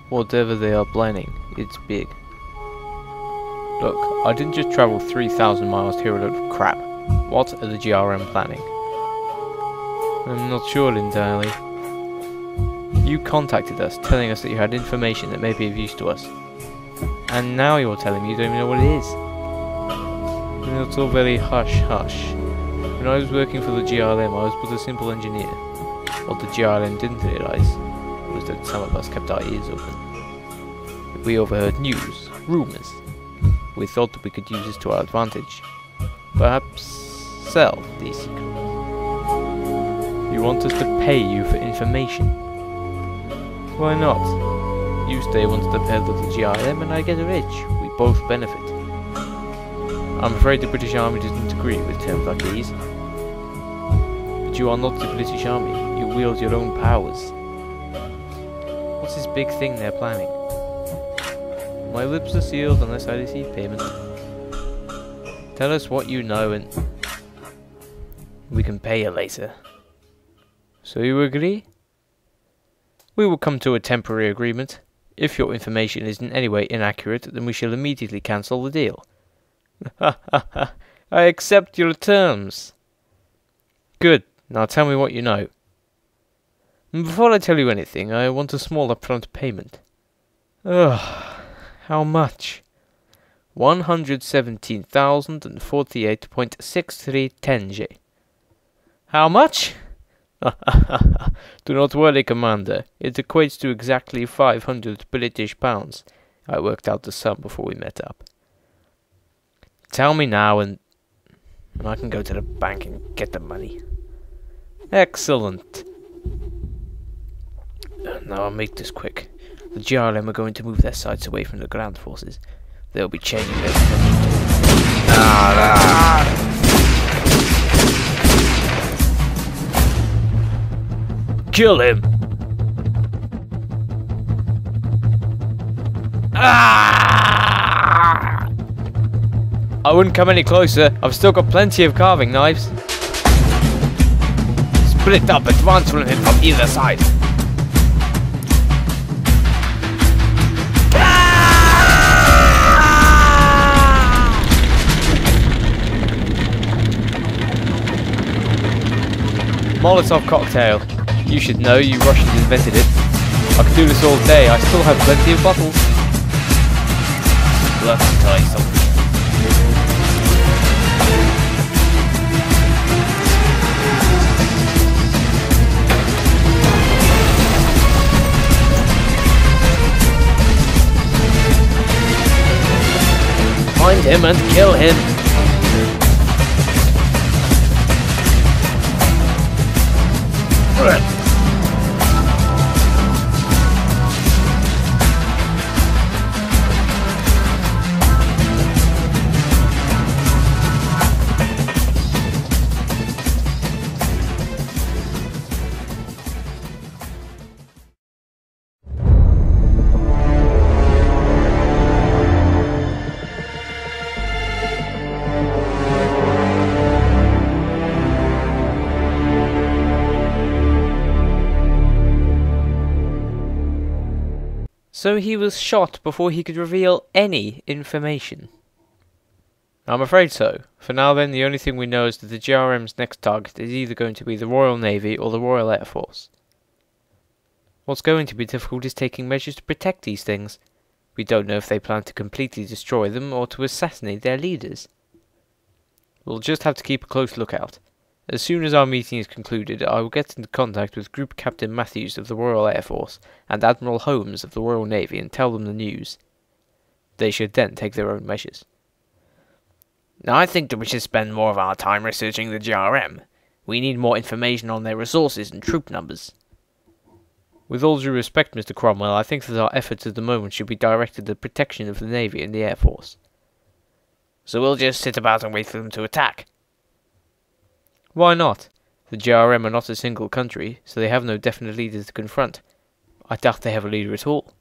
whatever they are planning, it's big. Look, I didn't just travel 3,000 miles to hear a load of crap. What are the GRM planning? I'm not sure entirely. You contacted us, telling us that you had information that may be of use to us. And now you're telling me you don't even know what it is. And it's all very hush-hush. When I was working for the GRM, I was but a simple engineer. What the GRM didn't realise was that some of us kept our ears open. We overheard news, rumours. We thought that we could use this to our advantage. Perhaps sell these secrets. You want us to pay you for information? Why not? You stay one step ahead of the GRM and I get rich. We both benefit. I'm afraid the British Army doesn't agree with terms like these. But you are not the British Army. You wield your own powers. What's this big thing they're planning? My lips are sealed unless I receive payment. Tell us what you know and we can pay you later. So you agree? We will come to a temporary agreement. If your information is in any way inaccurate, then we shall immediately cancel the deal. Ha ha ha! I accept your terms. Good. Now tell me what you know. Before I tell you anything, I want a small upfront payment. Ugh. How much? 117,048.63 tenji. How much? Do not worry, Commander. It equates to exactly 500 British pounds. I worked out the sum before we met up. Tell me now and I can go to the bank and get the money. Excellent. Now I'll make this quick. The GRM are going to move their sights away from the ground forces. They'll be changing their Kill him! Ah! I wouldn't come any closer. I've still got plenty of carving knives. Split up, advance from him from either side. Molotov cocktail. You should know, you Russians invented it. I could do this all day, I still have plenty of bottles. Let me tell you something. Find him and kill him. So he was shot before he could reveal any information. I'm afraid so. For now then, the only thing we know is that the GRM's next target is either going to be the Royal Navy or the Royal Air Force. What's going to be difficult is taking measures to protect these things. We don't know if they plan to completely destroy them or to assassinate their leaders. We'll just have to keep a close lookout. As soon as our meeting is concluded, I will get into contact with Group Captain Matthews of the Royal Air Force and Admiral Holmes of the Royal Navy and tell them the news. They should then take their own measures. Now I think that we should spend more of our time researching the GRM. We need more information on their resources and troop numbers. With all due respect, Mr. Cromwell, I think that our efforts at the moment should be directed at the protection of the Navy and the Air Force. So we'll just sit about and wait for them to attack? Why not? The GRM are not a single country, so they have no definite leader to confront. I doubt they have a leader at all.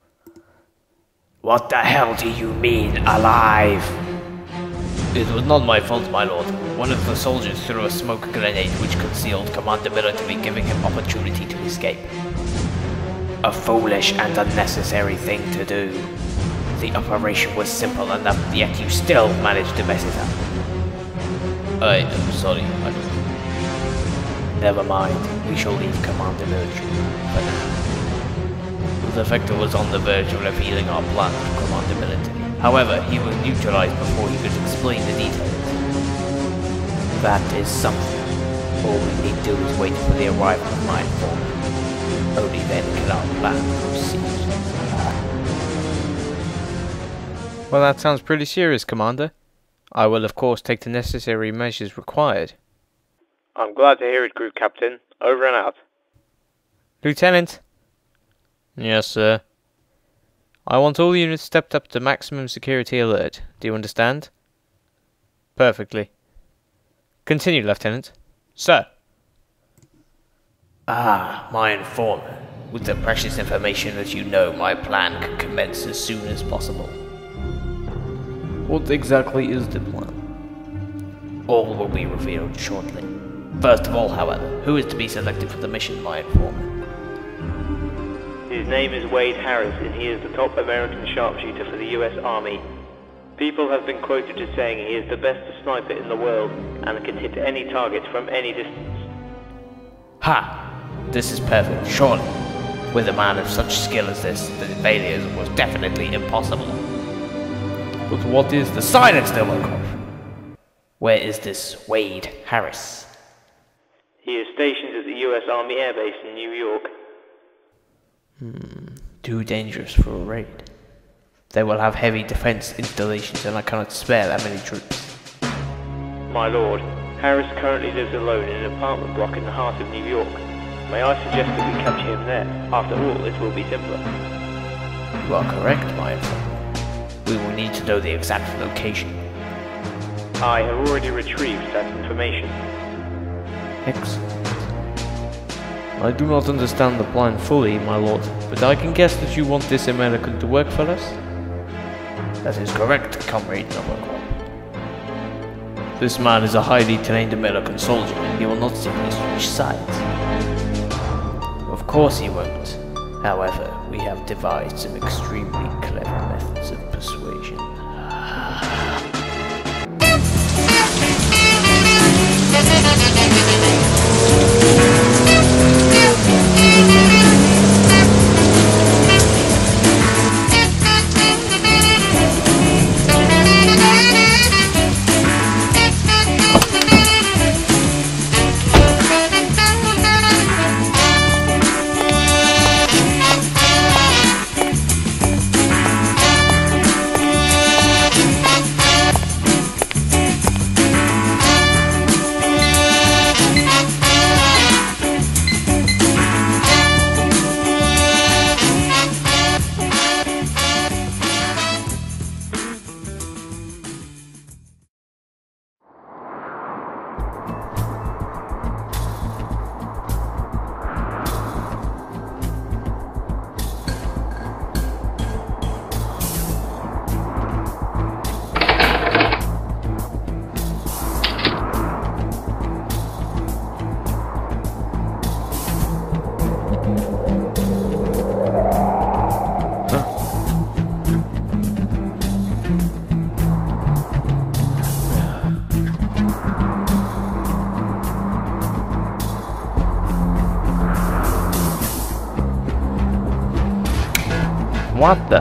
What the hell do you mean, alive? It was not my fault, my lord. One of the soldiers threw a smoke grenade which concealed Commander Miller to be giving him opportunity to escape. a foolish and unnecessary thing to do. The operation was simple enough, yet you still managed to mess it up. I am sorry, my lord. Never mind, we shall leave Commander Military for now. The Defector was on the verge of revealing our plan to Commander Military. However, he was neutralized before he could explain the details. That is something. All we need to do is wait for the arrival of my informant. Only then can our plan proceed. Well, that sounds pretty serious, Commander. I will of course take the necessary measures required. I'm glad to hear it, Group Captain. Over and out. Lieutenant! Yes, sir. I want all units stepped up to maximum security alert. Do you understand? Perfectly. Continue, Lieutenant. Sir! Ah, my informant. With the precious information that you know, my plan can commence as soon as possible. What exactly is the plan? All will be revealed shortly. First of all, however, who is to be selected for the mission, my informant? His name is Wade Harris, and he is the top American sharpshooter for the US Army. People have been quoted as saying he is the best sniper in the world and can hit any target from any distance. Ha! This is perfect, surely. With a man of such skill as this, the failure was definitely impossible. But what is the Silence, Novikov! Where is this Wade Harris? He is stationed at the US Army Air Base in New York. Too dangerous for a raid. They will have heavy defense installations and I cannot spare that many troops. My lord, Harris currently lives alone in an apartment block in the heart of New York. May I suggest that we capture him there? After all, it will be simpler. You are correct, my informant. We will need to know the exact location. I have already retrieved that information. Excellent. I do not understand the plan fully, my lord, but I can guess that you want this American to work for us? That is correct, Comrade Novikov. This man is a highly trained American soldier. He will not simply switch sides. Of course he won't. However, we have devised some extremely clever methods of persuasion. What the?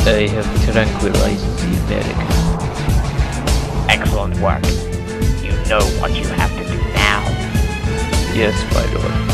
I have tranquilized the American. Excellent work. You know what you have to do now. Yes, my lord.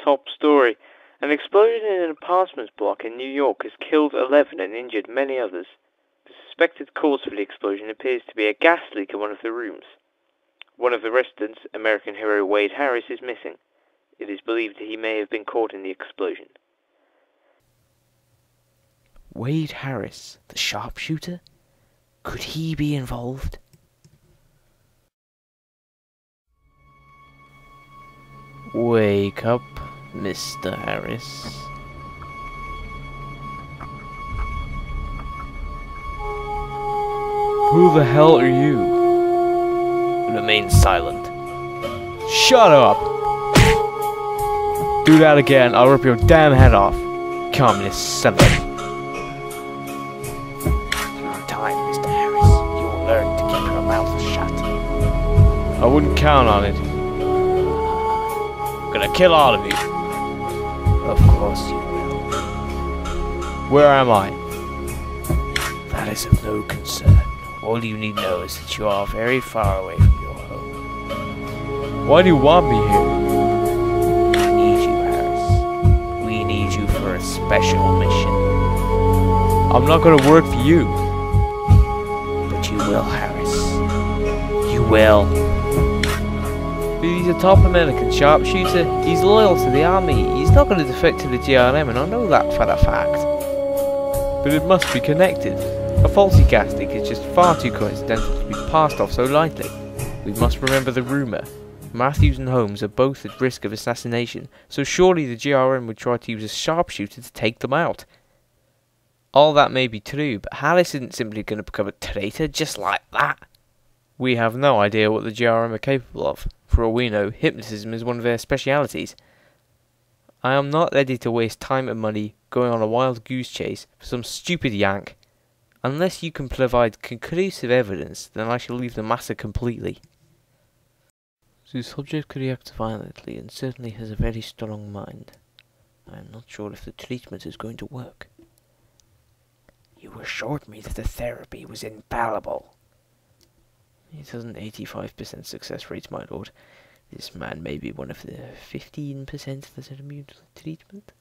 top story. An explosion in an apartment block in New York has killed 11 and injured many others. The suspected cause for the explosion appears to be a gas leak in one of the rooms. One of the residents, American hero Wade Harris, is missing. It is believed that he may have been caught in the explosion. Wade Harris, the sharpshooter? Could he be involved? Wake up, Mr. Harris. Who the hell are you? Remain silent. Shut up! Do that again, I'll rip your damn head off. Communist son of a... Through time, Mr. Harris, you will learn to keep your mouth shut. I wouldn't count on it. I'm gonna kill all of you. Of course you will. Where am I? That is of no concern. All you need know is that you are very far away from your home. Why do you want me here? We need you, Harris. We need you for a special mission. I'm not gonna work for you. But you will, Harris. You will. He's a top American sharpshooter. He's loyal to the army. He's not going to defect to the GRM, and I know that for a fact. But it must be connected. A faulty gas leak is just far too coincidental to be passed off so lightly. We must remember the rumour. Matthews and Holmes are both at risk of assassination, so surely the GRM would try to use a sharpshooter to take them out. All that may be true, but Harris isn't simply going to become a traitor just like that. We have no idea what the GRM are capable of. For all we know, hypnotism is one of their specialities. I am not ready to waste time and money going on a wild goose chase for some stupid yank. Unless you can provide conclusive evidence, then I shall leave the matter completely. The subject reacts violently and certainly has a very strong mind. I am not sure if the treatment is going to work. You assured me that the therapy was infallible. It has an 85% success rate, my lord. This man may be one of the 15% that are immune to the treatment.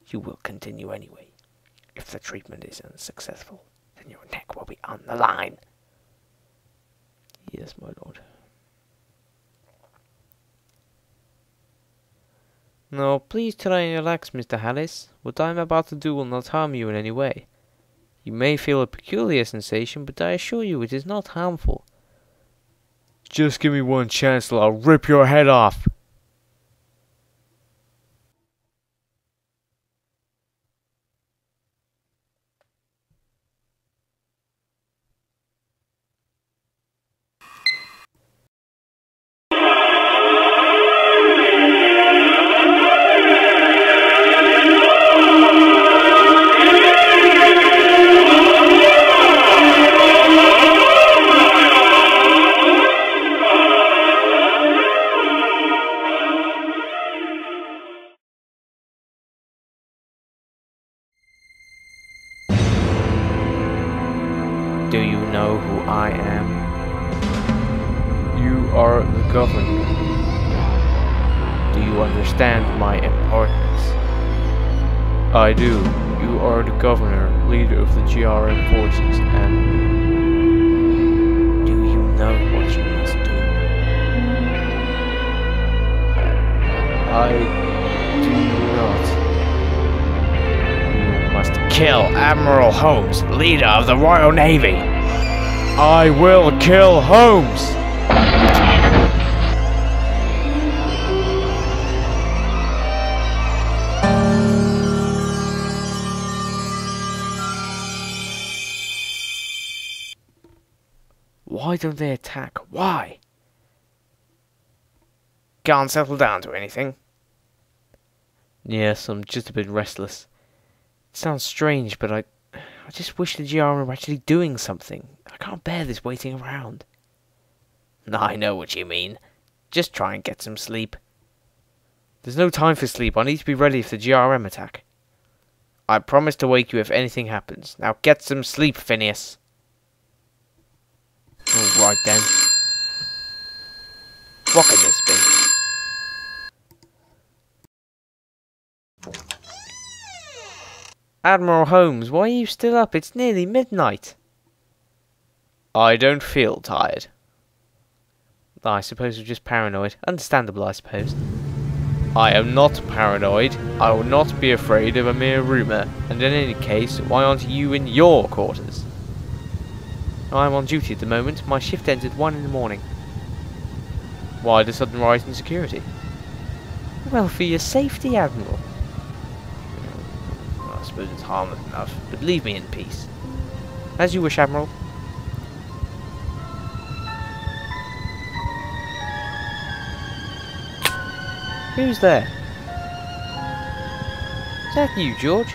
You will continue anyway. If the treatment is unsuccessful, then your neck will be on the line. Yes, my lord. No, please try and relax, Mr. Harris. What I am about to do will not harm you in any way. You may feel a peculiar sensation, but I assure you it is not harmful. Just give me one chance till I'll rip your head off. Do you know who I am? You are the governor. Do you understand my importance? I do. You are the governor, leader of the GRM forces, and... Do you know what you must do? I do not. You must kill Admiral Holmes, leader of the Royal Navy. I will kill Holmes! Why don't they attack? Why? Can't settle down to anything. Yes, I'm just a bit restless. It sounds strange, but I just wish the GRM were actually doing something. I can't bear this waiting around. I know what you mean. Just try and get some sleep. There's no time for sleep. I need to be ready for the GRM attack. I promise to wake you if anything happens. Now get some sleep, Phineas. Alright then. What could this be? Admiral Holmes, why are you still up? It's nearly midnight. I don't feel tired. I suppose we're just paranoid. Understandable, I suppose. I am not paranoid. I will not be afraid of a mere rumour. And in any case, why aren't you in your quarters? I am on duty at the moment. My shift ends at 1 in the morning. Why the sudden rise in security? Well, for your safety, Admiral. I suppose it's harmless enough, but leave me in peace. As you wish, Admiral. Who's there? Is that you, George?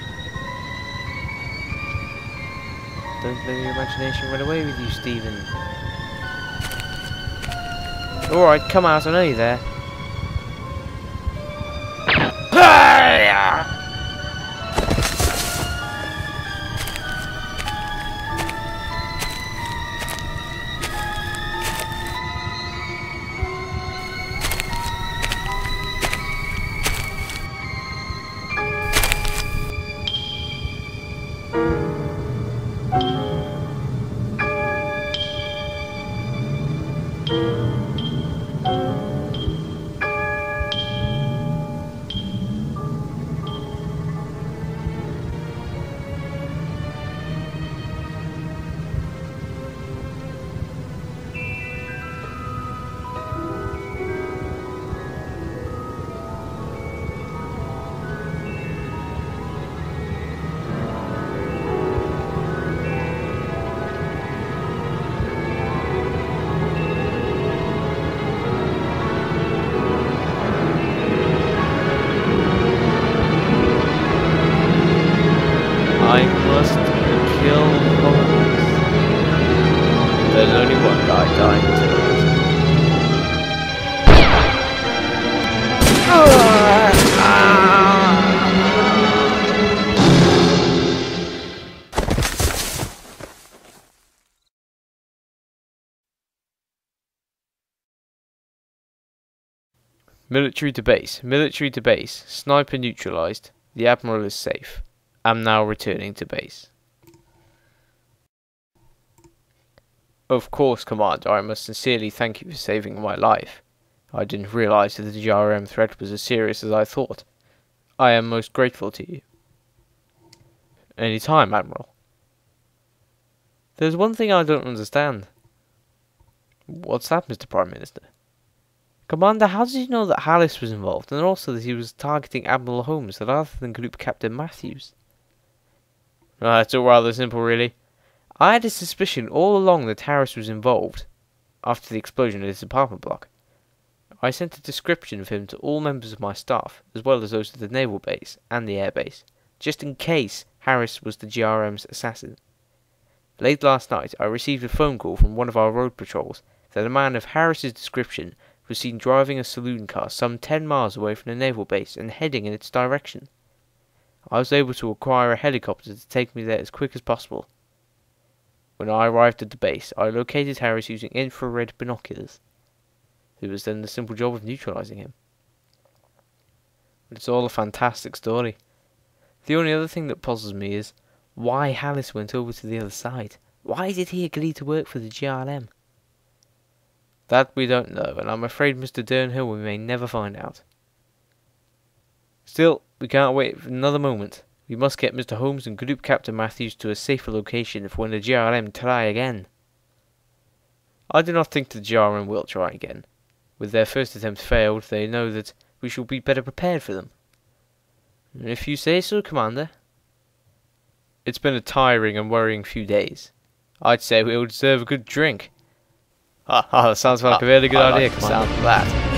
Don't let your imagination run away with you, Stephen. Alright, come out, I know you're there. I must kill Holmes. There's only one guy dying tonight. Military to base. Military to base. Sniper neutralized. The Admiral is safe. I'm now returning to base. Of course, Commander, I must sincerely thank you for saving my life. I didn't realize that the GRM threat was as serious as I thought. I am most grateful to you. Any time, Admiral. There's one thing I don't understand. What's that, Mr. Prime Minister? Commander, how did you know that Hallis was involved, and also that he was targeting Admiral Holmes rather than Group Captain Matthews? It's all rather simple, really. I had a suspicion all along that Harris was involved, after the explosion at his apartment block. I sent a description of him to all members of my staff, as well as those of the naval base and the air base, just in case Harris was the GRM's assassin. Late last night, I received a phone call from one of our road patrols that a man of Harris's description was seen driving a saloon car some 10 miles away from the naval base and heading in its direction. I was able to acquire a helicopter to take me there as quick as possible. When I arrived at the base, I located Harris using infrared binoculars. It was then the simple job of neutralizing him. It's all a fantastic story. The only other thing that puzzles me is why Hallis went over to the other side. Why did he agree to work for the GRM? That we don't know, and I'm afraid, Mr. Durnhill, we may never find out. Still, we can't wait for another moment. We must get Mr. Holmes and Group Captain Matthews to a safer location for when the GRM try again. I do not think the GRM will try again. With their first attempt failed, they know that we shall be better prepared for them. If you say so, Commander. It's been a tiring and worrying few days. I'd say we'll deserve a good drink. That sounds like a very good idea, Commander. Sound of that.